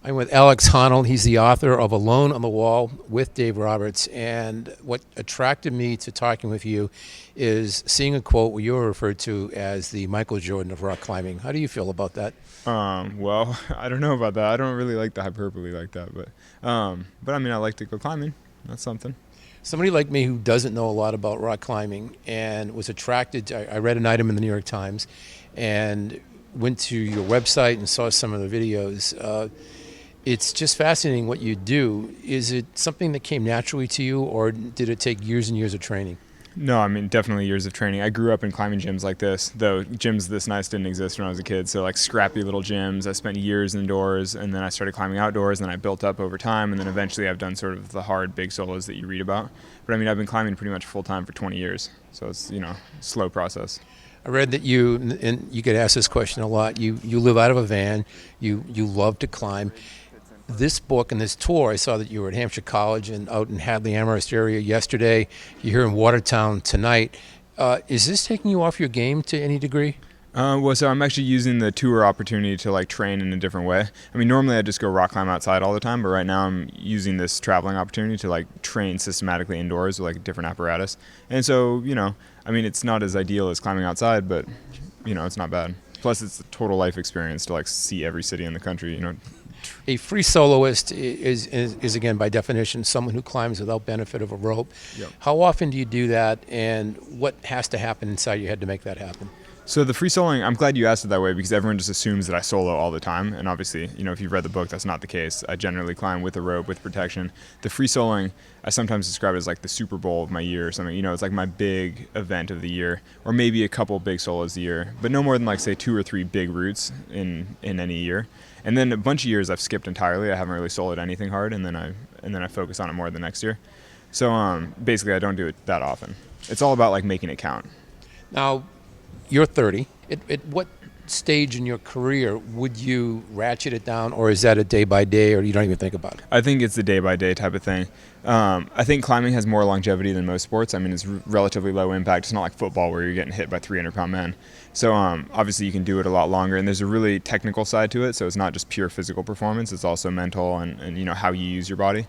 I'm with Alex Honnold. He's the author of Alone on the Wall with Dave Roberts. And what attracted me to talking with you is seeing a quote where you were referred to as the Michael Jordan of rock climbing. How do you feel about that? Well, I don't know about that. I don't really like the hyperbole like that, but I mean, I like to go climbing. That's something. Somebody like me who doesn't know a lot about rock climbing and was attracted, I read an item in the New York Times and went to your website and saw some of the videos. It's just fascinating what you do. Is it something that came naturally to you, or did it take years and years of training? No, I mean, definitely years of training. I grew up in climbing gyms like this, though gyms this nice didn't exist when I was a kid. So like scrappy little gyms. I spent years indoors, and then I started climbing outdoors, and then I built up over time, and then eventually I've done sort of the hard big solos that you read about. But I mean, I've been climbing pretty much full time for 20 years. So it's, slow process. I read that you, and you get asked this question a lot, you live out of a van, you love to climb. This book and this tour, I saw that you were at Hampshire College and out in Hadley Amherst area yesterday. You're here in Watertown tonight. Is this taking you off your game to any degree? So I'm actually using the tour opportunity to like train in a different way. I mean, normally I just go rock climb outside all the time, but right now I'm using this traveling opportunity to like train systematically indoors with like a different apparatus. And so, I mean, it's not as ideal as climbing outside, but it's not bad. Plus, it's a total life experience to like see every city in the country. A free soloist is again, by definition, someone who climbs without benefit of a rope. Yep. How often do you do that, and what has to happen inside your head to make that happen? So the free soloing, I'm glad you asked it that way because everyone just assumes that I solo all the time. And obviously, if you've read the book, that's not the case. I generally climb with a rope, with protection. The free soloing, I sometimes describe it as like the Super Bowl of my year or something. It's like my big event of the year, or maybe a couple big solos a year, but no more than like say 2 or 3 big routes in any year. And then a bunch of years I've skipped entirely. I haven't really soloed anything hard, and then I focus on it more the next year. So basically, I don't do it that often. It's all about like making it count. Now, you're 30. At what stage in your career would you ratchet it down, or is that a day by day, or you don't even think about it? I think it's a day by day type of thing. I think climbing has more longevity than most sports. I mean, it's relatively low impact. It's not like football where you're getting hit by 300-pound men. So obviously you can do it a lot longer, and there's a really technical side to it. So it's not just pure physical performance. It's also mental and how you use your body.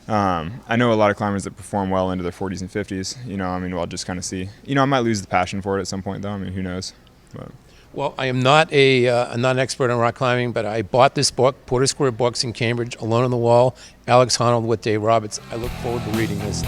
I know a lot of climbers that perform well into their 40s and 50s. We'll just kind of see. I might lose the passion for it at some point, though. I mean, who knows? But. Well, I am not I'm not an expert on rock climbing, but I bought this book, Porter Square Books in Cambridge, Alone on the Wall, Alex Honnold with Dave Roberts. I look forward to reading this.